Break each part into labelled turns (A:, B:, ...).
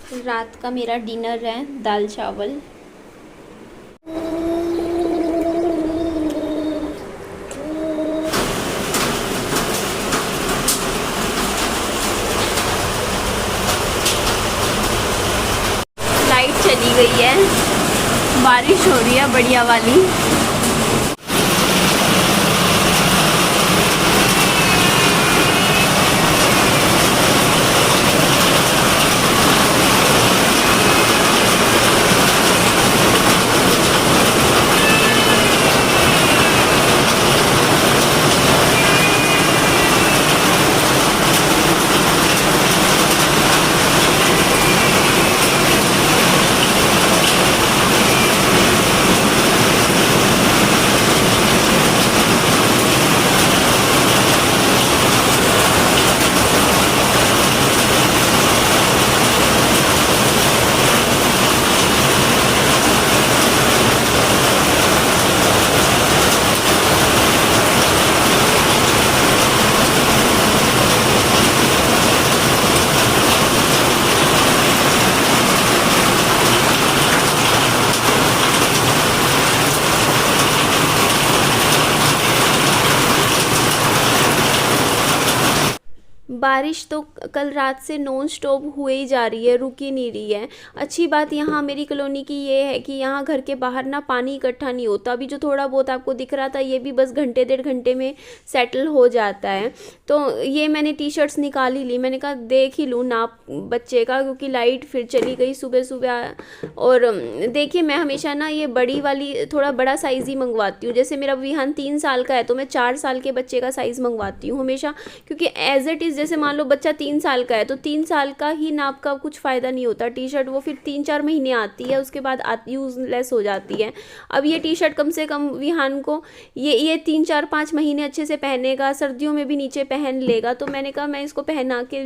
A: रात का मेरा डिनर है दाल चावल। लाइट चली गई है, बारिश हो रही है बढ़िया वाली। बारिश तो कल रात से नॉन स्टॉप हुए ही जा रही है, रुक ही नहीं रही है। अच्छी बात यहाँ मेरी कॉलोनी की ये है कि यहाँ घर के बाहर ना पानी इकट्ठा नहीं होता। अभी जो थोड़ा बहुत आपको दिख रहा था ये भी बस घंटे 1.5 घंटे में सेटल हो जाता है। तो ये मैंने टी शर्ट्स निकाल ही ली, मैंने कहा देख ही लूँ नाप बच्चे का, क्योंकि लाइट फिर चली गई सुबह सुबह। और देखिए मैं हमेशा ना ये बड़ी वाली थोड़ा बड़ा साइज़ ही मंगवाती हूँ। जैसे मेरा विहान 3 साल का है तो मैं 4 साल के बच्चे का साइज़ मंगवाती हूँ हमेशा, क्योंकि एज इट इज़ जैसे मान लो बच्चा 3 साल का है तो 3 साल का ही नाप का कुछ फ़ायदा नहीं होता। टी शर्ट वो फिर 3-4 महीने आती है, उसके बाद यूज़लेस हो जाती है। अब ये टी शर्ट कम से कम विहान को ये 3-4-5 महीने अच्छे से पहनेगा, सर्दियों में भी नीचे पहन लेगा। तो मैंने कहा मैं इसको पहना के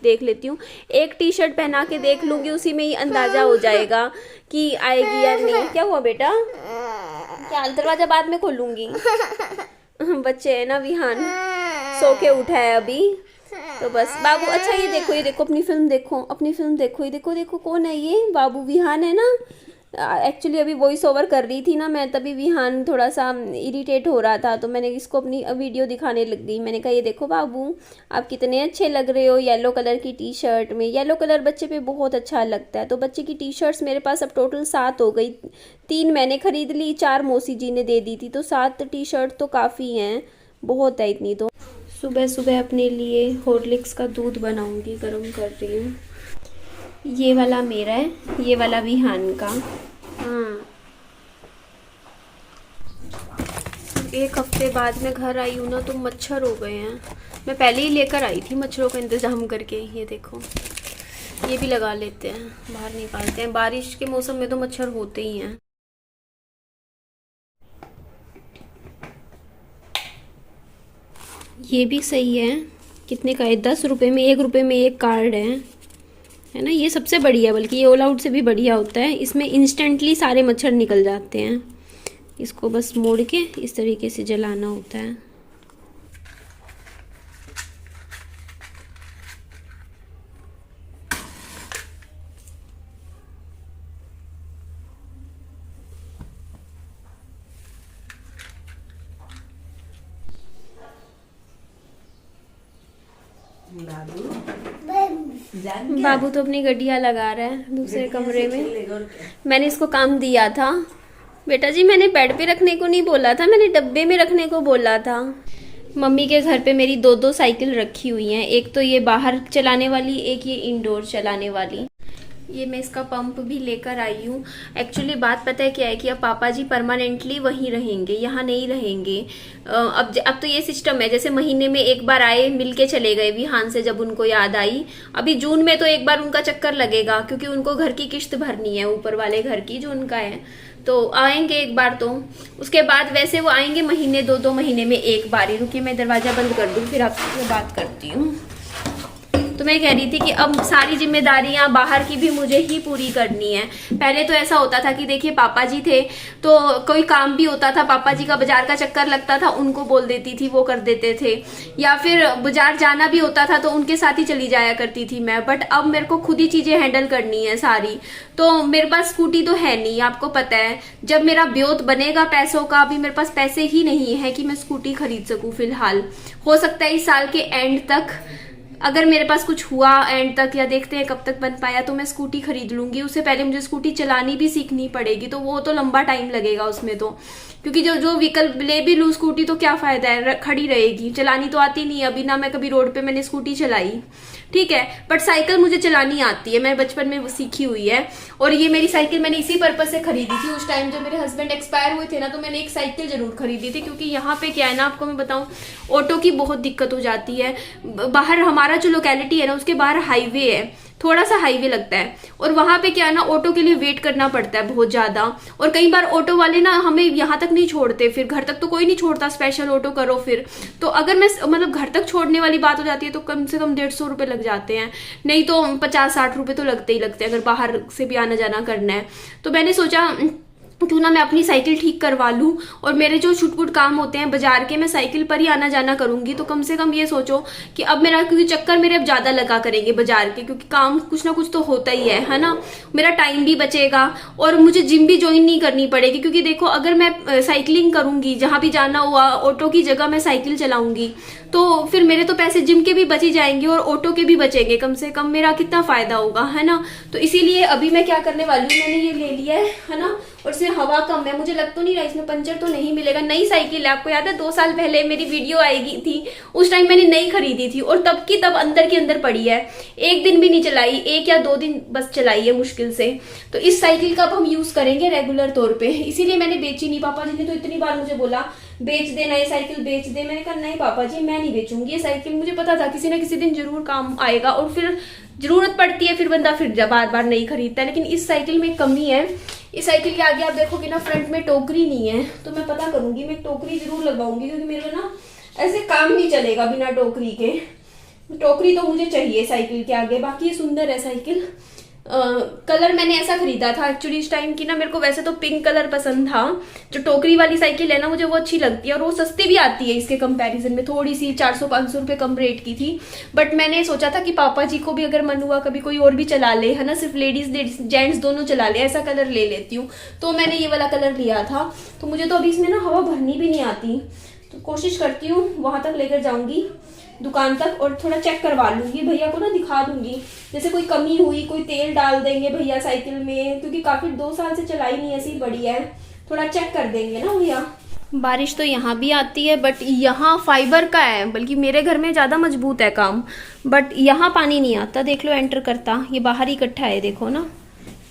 A: देख लेती हूँ। एक टी शर्ट पहना के देख लूँगी, उसी में ही अंदाज़ा हो जाएगा कि आएगी या नहीं। क्या हुआ बेटा? क्या दरवाज़ा बाद में खोलूँगी। बच्चे है ना विहान, सो के उठा है अभी तो बस। बाबू अच्छा ये देखो अपनी फिल्म देखो, ये देखो कौन है ये? बाबू विहान है ना। एक्चुअली अभी वॉइस ओवर कर रही थी ना मैं, तभी विहान थोड़ा सा इरिटेट हो रहा था तो मैंने इसको अपनी वीडियो दिखाने लग गई। मैंने कहा ये देखो बाबू आप कितने अच्छे लग रहे हो येलो कलर की टी शर्ट में। येलो कलर बच्चे पे बहुत अच्छा लगता है। तो बच्चे की टी शर्ट्स मेरे पास अब टोटल 7 हो गई। 3 मैंने खरीद ली, 4 मौसी जी ने दे दी थी, तो 7 टी शर्ट तो काफ़ी हैं, बहुत है इतनी तो। सुबह सुबह अपने लिए हॉर्लिक्स का दूध बनाऊंगी, गर्म कर रही हूँ। ये वाला मेरा है, ये वाला विहान का। हाँ 1 हफ्ते बाद मैं घर आई हूँ ना तो मच्छर हो गए हैं। मैं पहले ही लेकर आई थी मच्छरों का इंतज़ाम करके। ये देखो ये भी लगा लेते हैं, बाहर निकालते हैं। बारिश के मौसम में तो मच्छर होते ही हैं। ये भी सही है। कितने का है? 10 रुपये में, 1 रुपये में एक कार्ड है ना। ये सबसे बढ़िया, बल्कि ये ऑल आउट से भी बढ़िया होता है। इसमें इंस्टेंटली सारे मच्छर निकल जाते हैं। इसको बस मोड़ के इस तरीके से जलाना होता है। बाबू तो अपनी गड्डियाँ लगा रहा है दूसरे कमरे में। मैंने इसको काम दिया था बेटा जी, मैंने बेड पे रखने को नहीं बोला था, मैंने डब्बे में रखने को बोला था। मम्मी के घर पे मेरी 2 साइकिल रखी हुई हैं, एक तो ये बाहर चलाने वाली, एक ये इंडोर चलाने वाली। ये मैं इसका पंप भी लेकर आई हूँ। एक्चुअली बात पता है क्या है कि अब पापा जी परमानेंटली वहीं रहेंगे, यहाँ नहीं रहेंगे। अब तो ये सिस्टम है जैसे महीने में एक बार आए, मिल के चले गए विहान से जब उनको याद आई। अभी जून में तो एक बार उनका चक्कर लगेगा, क्योंकि उनको घर की किश्त भरनी है, ऊपर वाले घर की जो उनका है, तो आएंगे एक बार। तो उसके बाद वैसे वो आएंगे महीने 2-2 महीने में एक बार ही। रुकिए मैं दरवाजा बंद कर दूँ फिर आपसे बात करती हूँ। तो मैं कह रही थी कि अब सारी जिम्मेदारियां बाहर की भी मुझे ही पूरी करनी है। पहले तो ऐसा होता था कि देखिए पापा जी थे तो कोई काम भी होता था, पापा जी का बाजार का चक्कर लगता था, उनको बोल देती थी, वो कर देते थे, या फिर बाजार जाना भी होता था तो उनके साथ ही चली जाया करती थी मैं। बट अब मेरे को खुद ही चीजें हैंडल करनी है सारी। तो मेरे पास स्कूटी तो है नहीं, आपको पता है। जब मेरा ब्योत बनेगा पैसों का, अभी मेरे पास पैसे ही नहीं है कि मैं स्कूटी खरीद सकूं फिलहाल। हो सकता है इस साल के एंड तक, अगर मेरे पास कुछ हुआ एंड तक, या देखते हैं कब तक बन पाया, तो मैं स्कूटी खरीद लूंगी। उससे पहले मुझे स्कूटी चलानी भी सीखनी पड़ेगी, तो वो तो लंबा टाइम लगेगा उसमें तो, क्योंकि जो विकल्प ले भी लूँ स्कूटी तो क्या फायदा है, खड़ी रहेगी, चलानी तो आती नहीं। अभी ना मैं कभी रोड पे मैंने स्कूटी चलाई, ठीक है, बट साइकिल मुझे चलानी आती है, मैं बचपन में वो सीखी हुई है। और ये मेरी साइकिल मैंने इसी पर्पज से खरीदी थी। उस टाइम जब मेरे हस्बैंड एक्सपायर हुए थे ना, तो मैंने एक साइकिल जरूर खरीदी थी, क्योंकि यहाँ पे क्या है ना, आपको मैं बताऊं, ऑटो की बहुत दिक्कत हो जाती है। बाहर हमारा जो लोकेलिटी है ना, उसके बाहर हाईवे है, थोड़ा सा हाईवे लगता है, और वहां पे क्या है ना, ऑटो के लिए वेट करना पड़ता है बहुत ज्यादा। और कई बार ऑटो वाले ना हमें यहाँ तक नहीं छोड़ते, फिर घर तक तो कोई नहीं छोड़ता, स्पेशल ऑटो करो फिर। तो अगर मैं मतलब घर तक छोड़ने वाली बात हो जाती है तो कम से कम 150 रुपये लग जाते हैं, नहीं तो 50-60 रुपये तो लगते ही लगते हैं, अगर बाहर से भी आना जाना करना है। तो मैंने सोचा क्यों ना मैं अपनी साइकिल ठीक करवा लूं, और मेरे जो छुटपुट काम होते हैं बाजार के, मैं साइकिल पर ही आना जाना करूंगी। तो कम से कम ये सोचो कि अब मेरा, क्योंकि चक्कर मेरे अब ज्यादा लगा करेंगे बाजार के, क्योंकि काम कुछ ना कुछ तो होता ही है ना। मेरा टाइम भी बचेगा और मुझे जिम भी ज्वाइन नहीं करनी पड़ेगी, क्योंकि देखो अगर मैं साइकिलिंग करूंगी, जहां भी जाना हुआ, ऑटो की जगह मैं साइकिल चलाऊंगी, तो फिर मेरे तो पैसे जिम के भी बच ही जाएंगे और ऑटो के भी बचेंगे। कम से कम मेरा कितना फायदा होगा, है ना। तो इसीलिए अभी मैं क्या करने वाली हूँ, मैंने ये ले लिया है ना, और इसमें हवा कम है, मुझे लग तो नहीं रहा इसमें पंचर तो नहीं मिलेगा। नई साइकिल है, आपको याद है 2 साल पहले मेरी वीडियो आएगी थी, उस टाइम मैंने नई खरीदी थी, और तब की तब अंदर के अंदर पड़ी है, एक दिन भी नहीं चलाई, 1 या 2 दिन बस चलाई है मुश्किल से। तो इस साइकिल का अब हम यूज करेंगे रेगुलर तौर पे, इसीलिए मैंने बेची नहीं। पापा जी ने तो इतनी बार मुझे बोला बेच दे, नई साइकिल बेच दे। मैंने कहा नहीं पापा जी, मैं नहीं बेचूंगी ये साइकिल, मुझे पता था किसी ना किसी दिन जरूर काम आएगा, और फिर जरूरत पड़ती है फिर बंदा फिर बार बार नहीं खरीदता है। लेकिन इस साइकिल में कमी है, इस साइकिल के आगे आप देखोगे ना, फ्रंट में टोकरी नहीं है, तो मैं पता करूंगी, मैं टोकरी जरूर लगवाऊंगी, क्योंकि मेरे ना ऐसे काम नहीं चलेगा बिना टोकरी के। टोकरी तो मुझे चाहिए साइकिल के आगे। बाकी ये सुंदर है साइकिल। कलर मैंने ऐसा खरीदा था एक्चुअली इस टाइम की ना, मेरे को वैसे तो पिंक कलर पसंद था। जो टोकरी वाली साइकिल है ना, मुझे वो अच्छी लगती है, और वो सस्ती भी आती है इसके कंपैरिजन में, थोड़ी सी 400-500 रुपये कम रेट की थी। बट मैंने सोचा था कि पापा जी को भी अगर मन हुआ कभी कोई और भी चला ले, है ना, सिर्फ लेडीज जेंट्स दोनों चला ले, ऐसा कलर ले लेती हूँ। तो मैंने ये वाला कलर लिया था। तो मुझे तो अभी इसमें ना हवा भरनी भी नहीं आती, तो कोशिश करती हूँ वहां तक लेकर जाऊंगी दुकान तक, और थोड़ा चेक करवा लूंगी, भैया को ना दिखा दूंगी, जैसे कोई कमी हुई, कोई तेल डाल देंगे भैया साइकिल में, क्योंकि काफी 2 साल से चलाई नहीं, ऐसी बड़ी है, थोड़ा चेक कर देंगे ना भैया। बारिश तो यहाँ भी आती है, बट यहाँ फाइबर का है, बल्कि मेरे घर में ज्यादा मजबूत है काम, बट यहाँ पानी नहीं आता। देख लो एंटर करता, ये बाहर ही इकट्ठा है, देखो ना,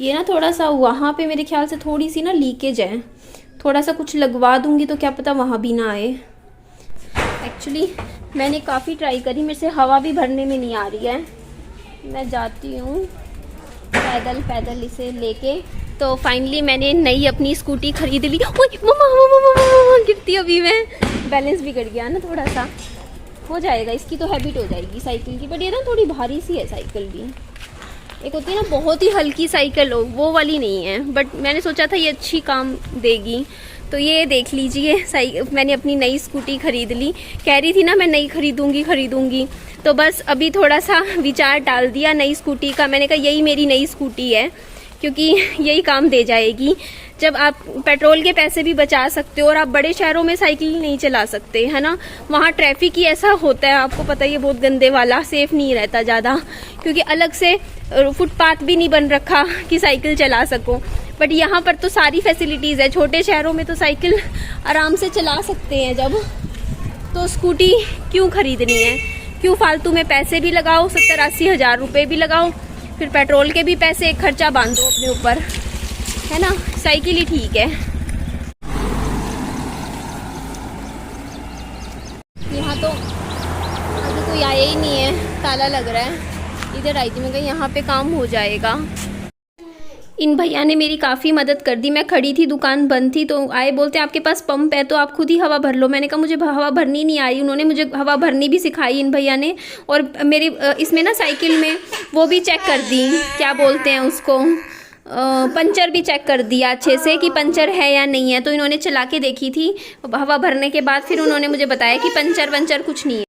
A: ये ना थोड़ा सा वहां पे मेरे ख्याल से थोड़ी सी ना लीकेज है, थोड़ा सा कुछ लगवा दूंगी तो क्या पता वहां भी ना आए। एक्चुअली मैंने काफ़ी ट्राई करी, मेरे से हवा भी भरने में नहीं आ रही है। मैं जाती हूँ पैदल पैदल इसे लेके। तो फाइनली मैंने नई अपनी स्कूटी खरीद ली। मम्मा गिरती अभी मैं, बैलेंस बिगड़ गया ना थोड़ा सा, हो जाएगा, इसकी तो हैबिट हो जाएगी साइकिल की। बट ये ना थोड़ी भारी सी है साइकिल भी, एक होती है ना बहुत ही हल्की साइकिल हो, वो वाली नहीं है। बट मैंने सोचा था ये अच्छी काम देगी, तो ये देख लीजिए मैंने अपनी नई स्कूटी खरीद ली। कह रही थी ना मैं नई खरीदूंगी, तो बस अभी थोड़ा सा विचार डाल दिया नई स्कूटी का। मैंने कहा यही मेरी नई स्कूटी है, क्योंकि यही काम दे जाएगी। जब आप पेट्रोल के पैसे भी बचा सकते हो, और आप बड़े शहरों में साइकिल नहीं चला सकते, है ना, वहाँ ट्रैफिक ही ऐसा होता है, आपको पता ही है, बहुत गंदे वाला, सेफ नहीं रहता ज़्यादा, क्योंकि अलग से फुटपाथ भी नहीं बन रखा कि साइकिल चला सको। बट यहाँ पर तो सारी फैसिलिटीज़ है, छोटे शहरों में तो साइकिल आराम से चला सकते हैं जब, तो स्कूटी क्यों खरीदनी है, क्यों फालतू में पैसे भी लगाओ, 70-80 हज़ार रुपये भी लगाओ, फिर पेट्रोल के भी पैसे खर्चा बांधो अपने ऊपर, है ना, साइकिल ही ठीक है। यहाँ तो अभी कोई आया ही नहीं है, ताला लग रहा है। इधर आई थी मैं, कहीं यहाँ पे काम हो जाएगा। इन भैया ने मेरी काफ़ी मदद कर दी। मैं खड़ी थी, दुकान बंद थी, तो आए, बोलते आपके पास पंप है तो आप खुद ही हवा भर लो। मैंने कहा मुझे हवा भरनी नहीं आई। उन्होंने मुझे हवा भरनी भी सिखाई इन भैया ने। और मेरी इसमें ना साइकिल में वो भी चेक कर दी, क्या बोलते हैं उसको, पंचर भी चेक कर दिया अच्छे से कि पंचर है या नहीं है। तो इन्होंने चला के देखी थी हवा भरने के बाद, फिर उन्होंने मुझे बताया कि पंचर वंचर कुछ नहीं है।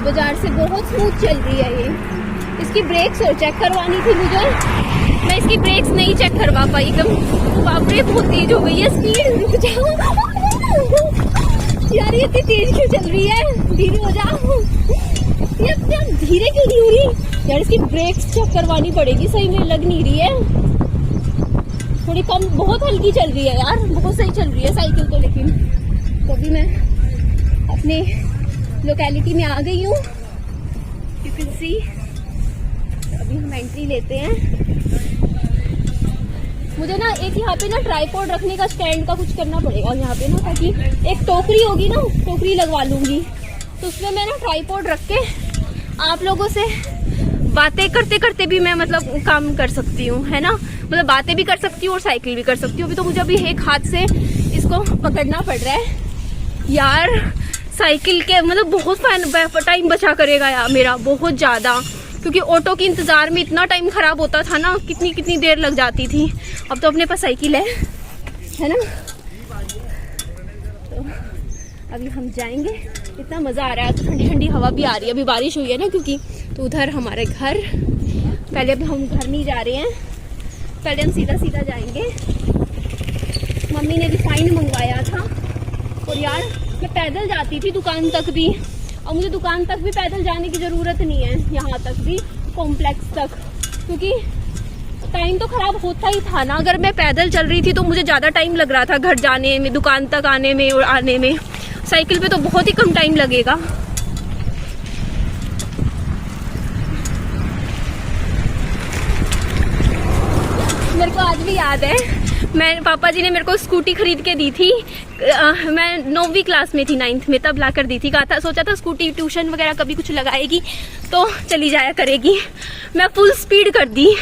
A: बाजार से बहुत स्मूथ चल रही है ये। इसकी ब्रेक्स और चेक करवानी थी मुझे, मैं इसकी ब्रेक्स नहीं चेक करवा पाई एकदम। बाप रे बहुत तेज हो गई है स्पीड। रुक जाओ यार, ये इतनी तेज क्यों चल रही है? धीरे हो जाओ। ये धीरे क्यों नहीं हो रही यार? इसकी ब्रेक्स चेक करवानी पड़ेगी, सही में लग नहीं रही है। थोड़ी कम, बहुत हल्की चल रही है यार, बहुत सही चल रही है साइकिल तो। लेकिन तो अभी मैं अपने लोकेलिटी में आ गई हूँ, यू कैन सी। अभी हम एंट्री लेते हैं। मुझे ना एक यहाँ पे ना ट्राइपॉड रखने का, स्टैंड का कुछ करना पड़ेगा यहाँ पे ना, ताकि एक टोकरी होगी ना, टोकरी लगवा लूंगी तो उसमें मैं ना ट्राइपॉड रख के आप लोगों से बातें करते करते भी मैं मतलब काम कर सकती हूँ, है ना। मतलब बातें भी कर सकती हूँ और साइकिल भी कर सकती हूँ। अभी तो मुझे अभी एक हाथ से इसको पकड़ना पड़ रहा है यार। साइकिल के मतलब बहुत टाइम बचा करेगा यार मेरा, बहुत ज़्यादा, क्योंकि ऑटो के इंतज़ार में इतना टाइम ख़राब होता था ना, कितनी देर लग जाती थी। अब तो अपने पास साइकिल है ना। तो अभी हम जाएंगे, इतना मज़ा आ रहा है। तो ठंडी ठंडी हवा भी आ रही है, अभी बारिश हुई है ना क्योंकि। तो उधर हमारे घर, पहले अब हम घर नहीं जा रहे हैं, पहले हम सीधा सीधा जाएंगे। मम्मी ने रिफाइंड मंगवाया था और यार मैं पैदल जाती थी दुकान तक भी, और मुझे दुकान तक भी पैदल जाने की ज़रूरत नहीं है, यहाँ तक भी कॉम्प्लेक्स तक, क्योंकि टाइम तो ख़राब होता ही था ना। अगर मैं पैदल चल रही थी तो मुझे ज़्यादा टाइम लग रहा था घर जाने में, दुकान तक आने में और आने में। साइकिल पे तो बहुत ही कम टाइम लगेगा। मेरे को आज भी याद है, मैं पापा जी ने मेरे को स्कूटी खरीद के दी थी। मैं 9वीं क्लास में थी, 9th में, तब ला कर दी थी। कहा था, सोचा था स्कूटी ट्यूशन वगैरह कभी कुछ लगाएगी तो चली जाया करेगी। मैं फुल स्पीड कर दी,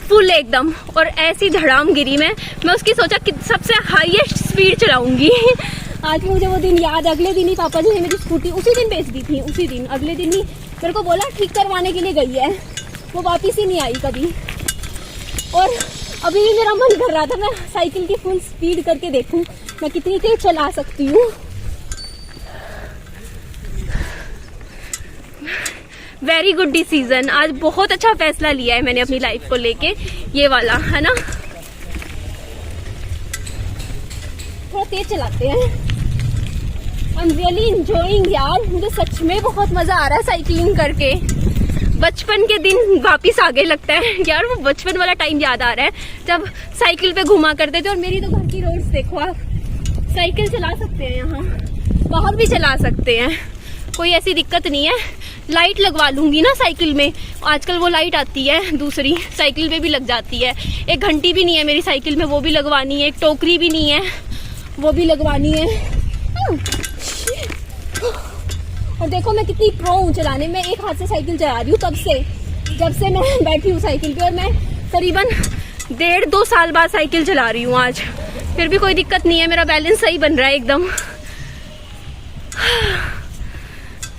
A: फुल एकदम, और ऐसी धड़ाम गिरी मैं उसकी सोचा कि सबसे हाईएस्ट स्पीड चलाऊंगी। आज भी मुझे वो दिन याद। अगले दिन ही पापा जी ने मेरी स्कूटी उसी दिन बेच दी थी, उसी दिन, अगले दिन ही मेरे को बोला ठीक करवाने के लिए गई है, वो वापिस ही नहीं आई कभी। और अभी भी मेरा मन कर रहा था मैं साइकिल की फुल स्पीड करके देखूं मैं कितनी तेज चला सकती हूँ। वेरी गुड डिसीजन, आज बहुत अच्छा फैसला लिया है मैंने अपनी लाइफ को लेके, ये वाला, है ना। थोड़ा तेज चलाते हैं। आई एम रियली एंजॉयिंग यार, मुझे सच में बहुत मजा आ रहा है साइकिलिंग करके। बचपन के दिन वापिस आगे लगता है यार, वो बचपन वाला टाइम याद आ रहा है जब साइकिल पे घुमा करते थे। और मेरी तो घर की रोड्स देखो आप, साइकिल चला सकते हैं, यहाँ बाहर भी चला सकते हैं, कोई ऐसी दिक्कत नहीं है। लाइट लगवा लूंगी ना साइकिल में, आजकल वो लाइट आती है दूसरी, साइकिल पे भी लग जाती है। एक घंटी भी नहीं है मेरी साइकिल में, वो भी लगवानी है। एक टोकरी भी नहीं है, वो भी लगवानी है। और देखो मैं कितनी प्रो हूँ चलाने में, एक हाथ से साइकिल चला रही हूँ तब से, जब से मैं बैठी हूँ साइकिल पे। और मैं करीबन 1.5-2 साल बाद साइकिल चला रही हूँ आज, फिर भी कोई दिक्कत नहीं है, मेरा बैलेंस सही बन रहा है एकदम।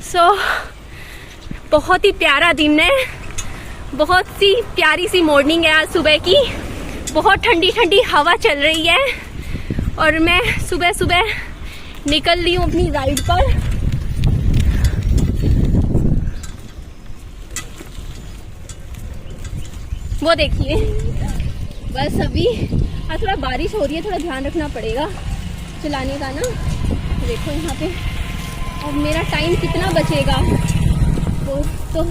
A: सो बहुत ही प्यारा दिन है, बहुत सी प्यारी सी मॉर्निंग है आज सुबह की। बहुत ठंडी ठंडी हवा चल रही है और मैं सुबह सुबह निकल रही हूँ अपनी राइड पर। वो देखिए, बस अभी आज थोड़ा बारिश हो रही है, थोड़ा ध्यान रखना पड़ेगा चलाने का ना। देखो यहाँ पे अब मेरा टाइम कितना बचेगा, वो तो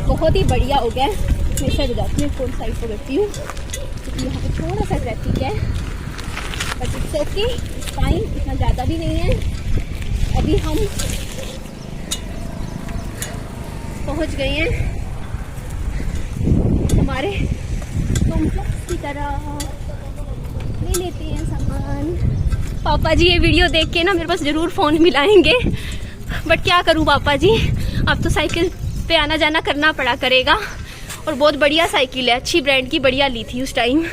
A: बहुत ही बढ़िया हो गया है। मैं साइड हो जाती हूँ, फोन साइड पर करती हूँ क्योंकि यहाँ पे थोड़ा सा ट्रैफिक है, बट इट्स ओके, फाइन, इतना ज़्यादा भी नहीं है। अभी हम पहुँच गए हैं हमारे कॉम्प्लेक्स की तरह। ले लेते हैं सामान। पापा जी ये वीडियो देख के ना मेरे पास ज़रूर फ़ोन मिलाएंगे, बट क्या करूँ पापा जी, अब तो साइकिल पे आना जाना करना पड़ा करेगा। और बहुत बढ़िया साइकिल है, अच्छी ब्रांड की, बढ़िया ली थी उस टाइम।